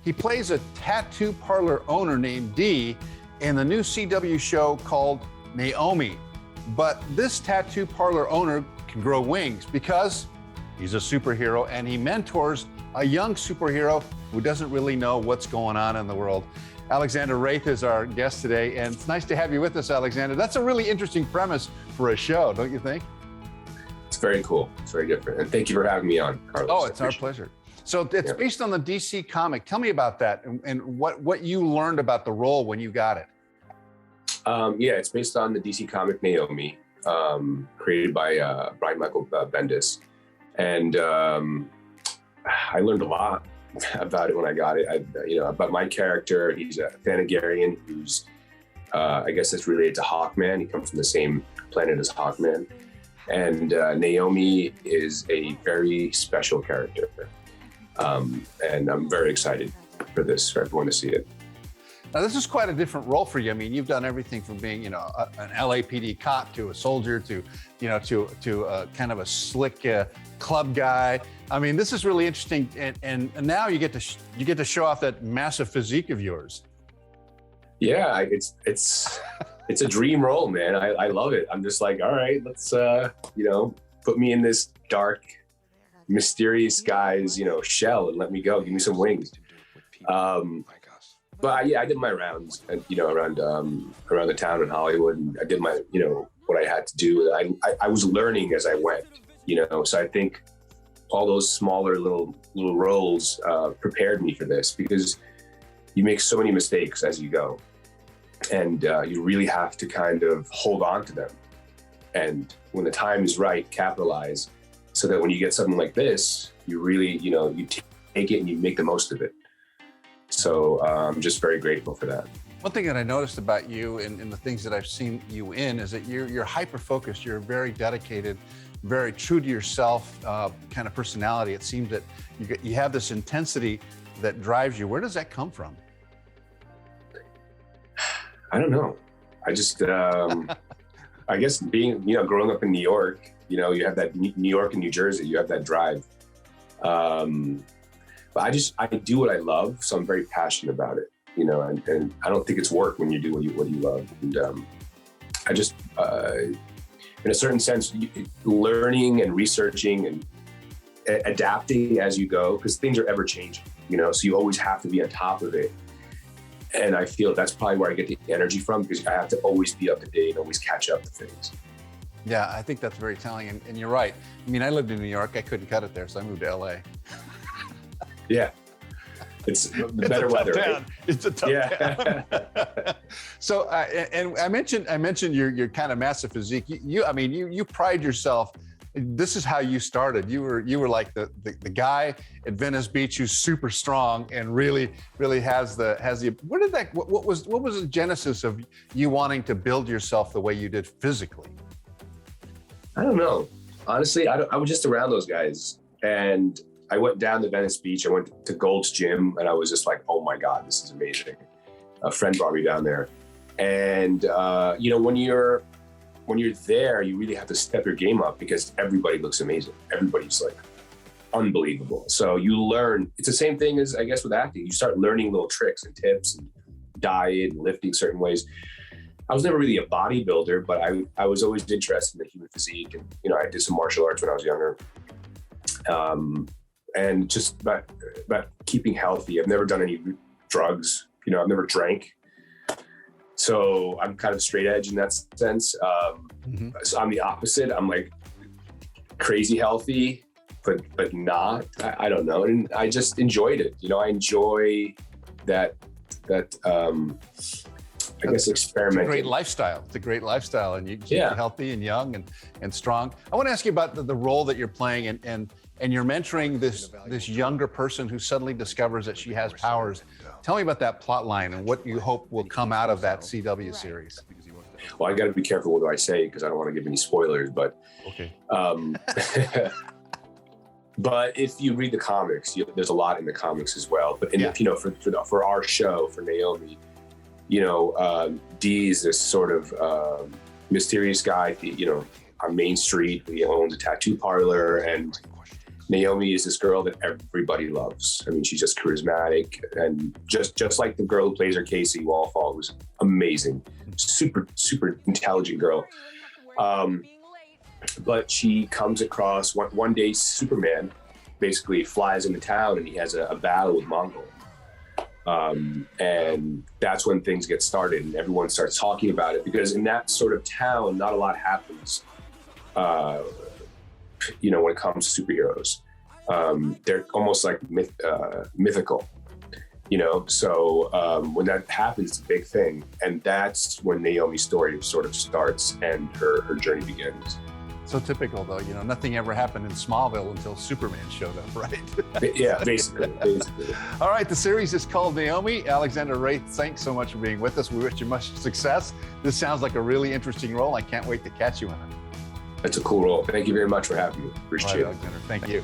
He plays a tattoo parlor owner named Dee in the new CW show called Naomi. But this tattoo parlor owner can grow wings because he's a superhero and he mentors a young superhero who doesn't really know what's going on in the world. Alexander Wraith is our guest today, and it's nice to have you with us, Alexander. That's a really interesting premise for a show, don't you think? It's very cool. It's very different. And thank you for having me on, Carlos. Oh, it's our pleasure. So it's based on the DC comic. Tell me about that and what you learned about the role when you got it. Yeah, it's based on the DC comic Naomi, created by Brian Michael Bendis. And I learned a lot about it when I got it. About my character. He's a Thanagarian who's, I guess that's related to Hawkman. He comes from the same planet as Hawkman. And Naomi is a very special character. And I'm very excited for everyone to see it. Now, this is quite a different role for you. I mean, you've done everything from being, an LAPD cop to a soldier to kind of a slick club guy. I mean, this is really interesting. And now you get to show off that massive physique of yours. Yeah, it's a dream role, man. I love it. I'm just like, all right, let's put me in this dark, mysterious guy's shell and let me go. Give me some wings. But yeah, I did my rounds, and around the town in Hollywood, and I did my what I had to do. I was learning as I went, So I think all those smaller little roles prepared me for this, because you make so many mistakes as you go, and you really have to kind of hold on to them, and when the time is right, capitalize, so that when you get something like this, you really you take it and you make the most of it. So I'm just very grateful for that. One thing that I noticed about you and the things that I've seen you in is that you're hyper-focused, you're very dedicated, very true to yourself kind of personality. It seems that you have this intensity that drives you. Where does that come from? I don't know. I just, I guess being, growing up in New York, you have that New York and New Jersey, you have that drive. But I do what I love, so I'm very passionate about it, and I don't think it's work when you do what you love. And I just, in a certain sense, learning and researching and adapting as you go, because things are ever changing, so you always have to be on top of it. And I feel that's probably where I get the energy from, because I have to always be up to date and always catch up to things. Yeah, I think that's very telling, and you're right. I mean, I lived in New York, I couldn't cut it there, so I moved to LA. Yeah, it's the better weather. Right? It's a tough town. So, and I mentioned your kind of massive physique. You pride yourself. This is how you started. You were like the guy at Venice Beach who's super strong and really has the. What was the genesis of you wanting to build yourself the way you did physically? I don't know. Honestly, I was just around those guys, and I went down to Venice Beach. I went to Gold's Gym, and I was just like, oh my God, this is amazing. A friend brought me down there. And, when you're there, you really have to step your game up, because everybody looks amazing. Everybody's like unbelievable. So you learn. It's the same thing as, I guess, with acting. You start learning little tricks and tips and diet and lifting certain ways. I was never really a bodybuilder, but I was always interested in the human physique. And, I did some martial arts when I was younger. And just about keeping healthy. I've never done any drugs. I've never drank. So I'm kind of straight edge in that sense. So I'm the opposite. I'm like crazy healthy, but not. I don't know. And I just enjoyed it. I enjoy that I guess experimenting. It's a great lifestyle. It's a great lifestyle, and you keep it healthy and young and strong. I want to ask you about the role that you're playing, and you're mentoring this younger person who suddenly discovers that she has powers. Tell me about that plot line and what you hope will come out of that CW series. Well, I got to be careful what I say, because I don't want to give any spoilers. But okay. But if you read the comics, there's a lot in the comics as well. But for our show, for Naomi, Dee is this sort of mysterious guy, on Main Street. He owns a tattoo parlor, and Naomi is this girl that everybody loves. I mean, she's just charismatic, and just like the girl who plays her, Casey Wallfall, who's amazing, super intelligent girl. But she comes across one day, Superman basically flies into town, and he has a battle with Mongol. And that's when things get started, and everyone starts talking about it, because in that sort of town, not a lot happens. When it comes to superheroes, they're almost like mythical, So when that happens, it's a big thing, and that's when Naomi's story sort of starts and her journey begins. So typical, though. Nothing ever happened in Smallville until Superman showed up, right? Yeah, basically. All right, the series is called Naomi. Alexander Wraith, thanks so much for being with us. We wish you much success. This sounds like a really interesting role. I can't wait to catch you in it. That's a cool role. Thank you very much for having me. Appreciate it. Alexander, thank you.